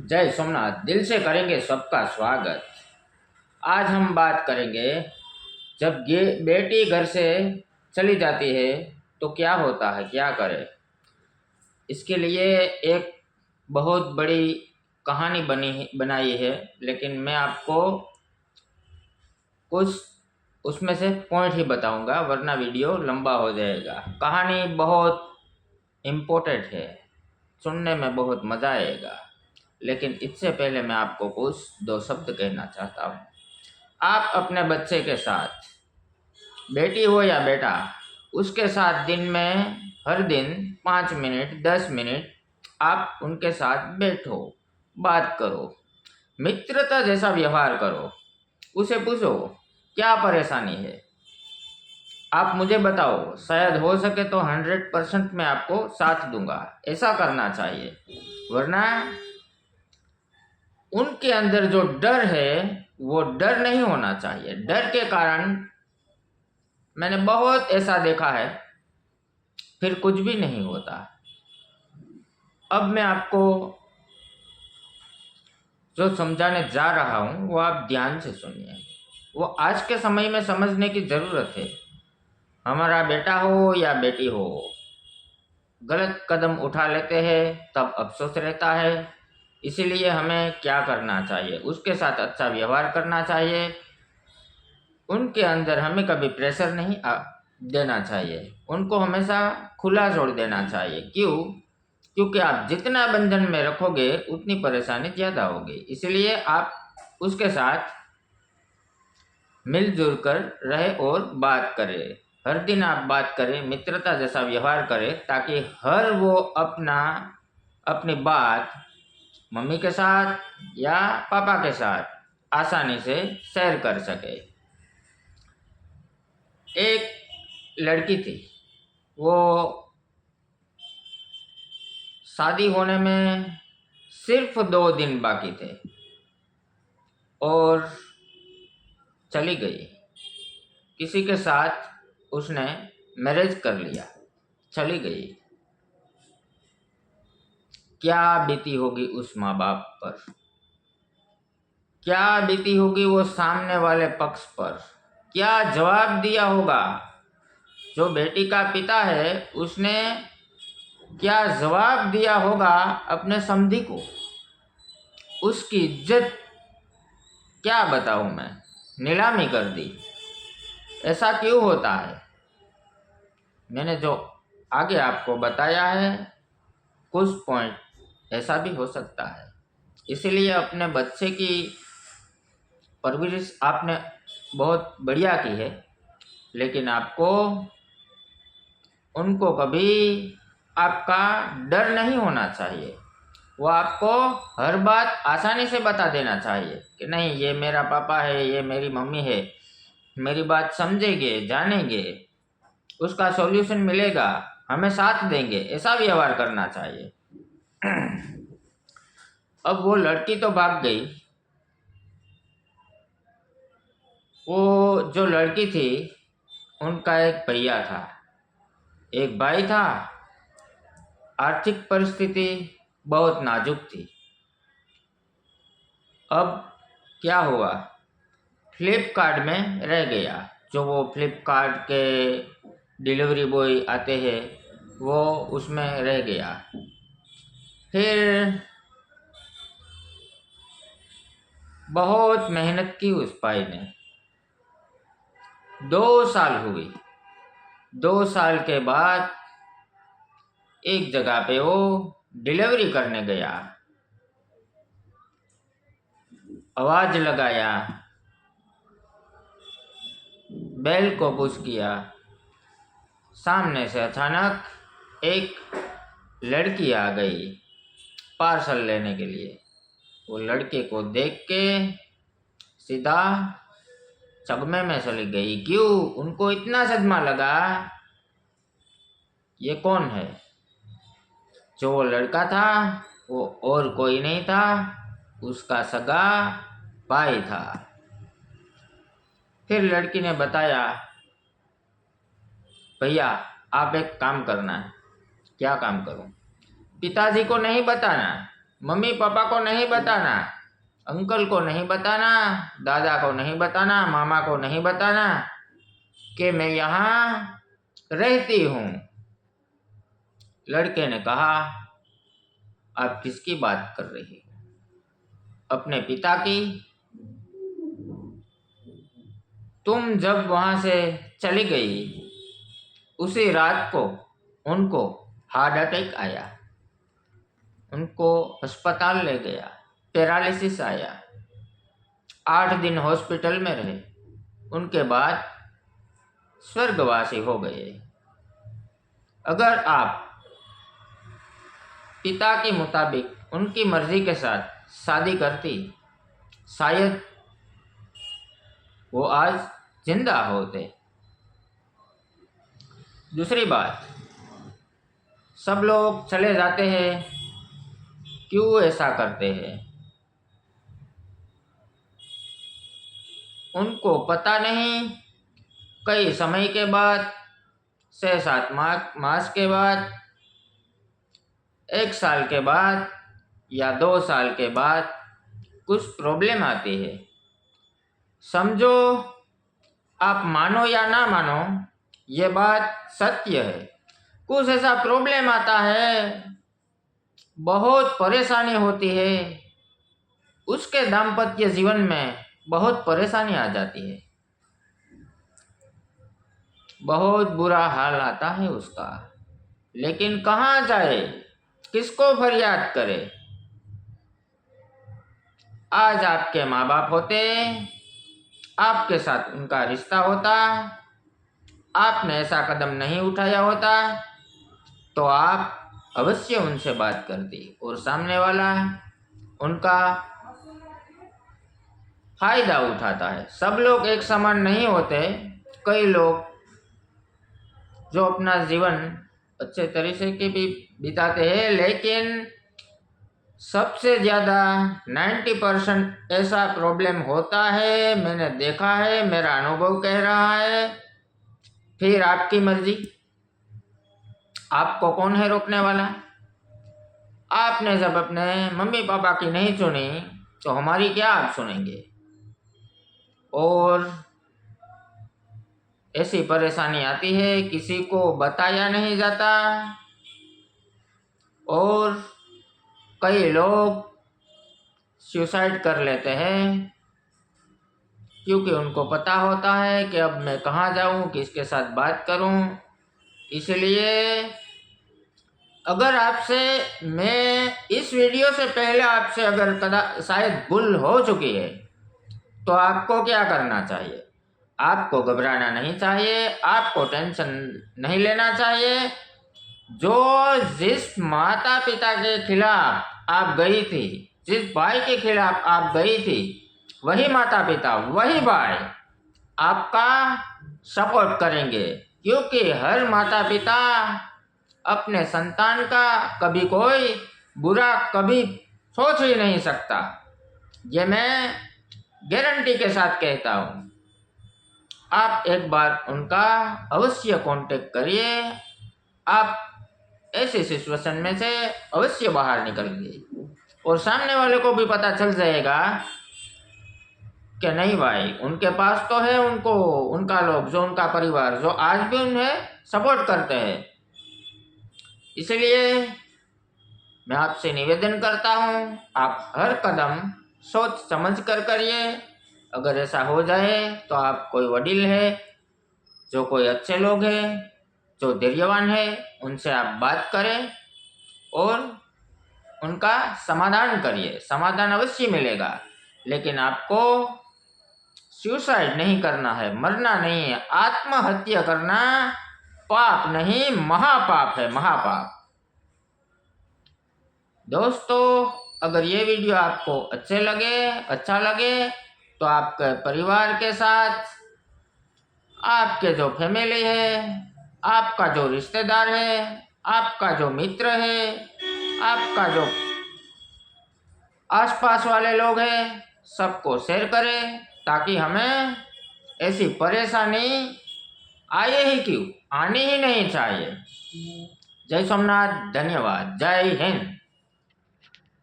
जय सोमनाथ। दिल से करेंगे सबका स्वागत। आज हम बात करेंगे, जब ये बेटी घर से चली जाती है तो क्या होता है, क्या करे। इसके लिए एक बहुत बड़ी कहानी बनाई है, लेकिन मैं आपको कुछ उसमें से पॉइंट ही बताऊंगा, वरना वीडियो लंबा हो जाएगा। कहानी बहुत इम्पोर्टेंट है, सुनने में बहुत मज़ा आएगा। लेकिन इससे पहले मैं आपको कुछ दो शब्द कहना चाहता हूँ। आप अपने बच्चे के साथ, बेटी हो या बेटा, उसके साथ दिन में हर दिन 5 मिनट 10 मिनट आप उनके साथ बैठो, बात करो, मित्रता जैसा व्यवहार करो। उसे पूछो क्या परेशानी है, आप मुझे बताओ, शायद हो सके तो 100% मैं आपको साथ दूंगा। ऐसा करना चाहिए, वरना उनके अंदर जो डर है वो डर नहीं होना चाहिए। डर के कारण मैंने बहुत ऐसा देखा है, फिर कुछ भी नहीं होता। अब मैं आपको जो समझाने जा रहा हूँ वो आप ध्यान से सुनिए। वो आज के समय में समझने की ज़रूरत है। हमारा बेटा हो या बेटी हो, गलत कदम उठा लेते हैं तब अफसोस रहता है। इसीलिए हमें क्या करना चाहिए, उसके साथ अच्छा व्यवहार करना चाहिए। उनके अंदर हमें कभी प्रेशर नहीं देना चाहिए। उनको हमेशा खुला छोड़ देना चाहिए। क्यों? क्योंकि आप जितना बंधन में रखोगे उतनी परेशानी ज़्यादा होगी। इसलिए आप उसके साथ मिलजुल कर रहे और बात करें। हर दिन आप बात करें, मित्रता जैसा व्यवहार करें, ताकि हर वो अपनी बात मम्मी के साथ या पापा के साथ आसानी से शेयर कर सके। एक लड़की थी, वो शादी होने में सिर्फ 2 दिन बाकी थे और चली गई। किसी के साथ उसने मैरिज कर लिया, चली गई। क्या बीती होगी उस माँ बाप पर, क्या बीती होगी वो सामने वाले पक्ष पर, क्या जवाब दिया होगा। जो बेटी का पिता है उसने क्या जवाब दिया होगा अपने समधी को। उसकी इज्जत क्या बताऊं मैं, नीलामी कर दी। ऐसा क्यों होता है? मैंने जो आगे आपको बताया है, कुछ पॉइंट ऐसा भी हो सकता है। इसीलिए अपने बच्चे की परवरिश आपने बहुत बढ़िया की है, लेकिन आपको उनको कभी आपका डर नहीं होना चाहिए। वो आपको हर बात आसानी से बता देना चाहिए कि नहीं, ये मेरा पापा है, ये मेरी मम्मी है, मेरी बात समझेंगे, जानेंगे, उसका सॉल्यूशन मिलेगा, हमें साथ देंगे। ऐसा व्यवहार करना चाहिए। अब वो लड़की तो भाग गई। वो जो लड़की थी, उनका एक भैया था, एक भाई था। आर्थिक परिस्थिति बहुत नाजुक थी। अब क्या हुआ, फ्लिपकार्ट में रह गया। जो वो फ्लिपकार्ट के डिलीवरी बॉय आते हैं, वो उसमें रह गया। फिर बहुत मेहनत की उस भाई ने। 2 साल हुई। 2 साल के बाद एक जगह पे वो डिलीवरी करने गया। आवाज लगाया, बेल को पुश किया। सामने से अचानक एक लड़की आ गई पार्सल लेने के लिए। वो लड़के को देख के सीधा चकमे में चली गई। क्यों? उनको इतना सदमा लगा, ये कौन है? जो वो लड़का था वो और कोई नहीं था, उसका सगा भाई था। फिर लड़की ने बताया, भैया आप एक काम करना है। क्या काम करूं? पिताजी को नहीं बताना, मम्मी पापा को नहीं बताना, अंकल को नहीं बताना, दादा को नहीं बताना, मामा को नहीं बताना कि मैं यहाँ रहती हूँ। लड़के ने कहा, आप किसकी बात कर रही हो? अपने पिता की? तुम जब वहाँ से चली गई उसी रात को उनको हार्ट अटैक आया, उनको अस्पताल ले गया, पैरालिसिस आया, 8 दिन हॉस्पिटल में रहे, उनके बाद स्वर्गवासी हो गए। अगर आप पिता के मुताबिक उनकी मर्जी के साथ शादी करती, शायद वो आज जिंदा होते। दूसरी बात, सब लोग चले जाते हैं, क्यों ऐसा करते हैं? उनको पता नहीं, कई समय के बाद, 6-7 मास के बाद, 1 साल के बाद या 2 साल के बाद कुछ प्रॉब्लम आती है। समझो, आप मानो या ना मानो, ये बात सत्य है। कुछ ऐसा प्रॉब्लम आता है, बहुत परेशानी होती है, उसके दाम्पत्य जीवन में बहुत परेशानी आ जाती है, बहुत बुरा हाल आता है उसका। लेकिन कहाँ जाए, किसको फरियाद करे? आज आपके माँ बाप होते, आपके साथ उनका रिश्ता होता, आपने ऐसा कदम नहीं उठाया होता तो आप अवश्य उनसे बात करती, और सामने वाला उनका फायदा उठाता है। सब लोग एक समान नहीं होते। कई लोग जो अपना जीवन अच्छे तरीके के भी बिताते हैं, लेकिन सबसे ज़्यादा 90% ऐसा प्रॉब्लम होता है, मैंने देखा है, मेरा अनुभव कह रहा है। फिर आपकी मर्जी, आपको कौन है रोकने वाला? आपने जब अपने मम्मी पापा की नहीं सुनी तो हमारी क्या आप सुनेंगे? और ऐसी परेशानी आती है, किसी को बताया नहीं जाता, और कई लोग सुसाइड कर लेते हैं क्योंकि उनको पता होता है कि अब मैं कहाँ जाऊँ, किसके साथ बात करूँ। इसलिए अगर आपसे, मैं इस वीडियो से पहले आपसे अगर शायद भूल हो चुकी है तो आपको क्या करना चाहिए? आपको घबराना नहीं चाहिए, आपको टेंशन नहीं लेना चाहिए। जो जिस माता पिता के खिलाफ आप गई थी, जिस भाई के खिलाफ आप गई थी, वही माता पिता, वही भाई आपका सपोर्ट करेंगे, क्योंकि हर माता पिता अपने संतान का कभी कोई बुरा कभी सोच ही नहीं सकता। ये मैं गारंटी के साथ कहता हूँ। आप एक बार उनका अवश्य कांटेक्ट करिए, आप ऐसे सिचुएशन में से अवश्य बाहर निकलेंगे, और सामने वाले को भी पता चल जाएगा कि नहीं भाई, उनके पास तो है, उनको उनका लोग, जो उनका परिवार, जो आज भी उन्हें सपोर्ट करते हैं। इसलिए मैं आपसे निवेदन करता हूँ, आप हर कदम सोच समझ कर करिए। अगर ऐसा हो जाए तो आप कोई वडील है, जो कोई अच्छे लोग हैं, जो धैर्यवान है, उनसे आप बात करें और उनका समाधान करिए। समाधान अवश्य मिलेगा, लेकिन आपको सुसाइड नहीं करना है, मरना नहीं है। आत्महत्या करना पाप नहीं, महापाप है, महापाप। दोस्तों, अगर ये वीडियो आपको अच्छा लगे तो आपके परिवार के साथ, आपके जो फैमिली है, आपका जो रिश्तेदार है, आपका जो मित्र है, आपका जो आसपास वाले लोग हैं, सबको शेयर करें, ताकि हमें ऐसी परेशानी आए ही क्यों, आनी ही नहीं चाहिए। जय सोमनाथ, धन्यवाद, जय हिंद।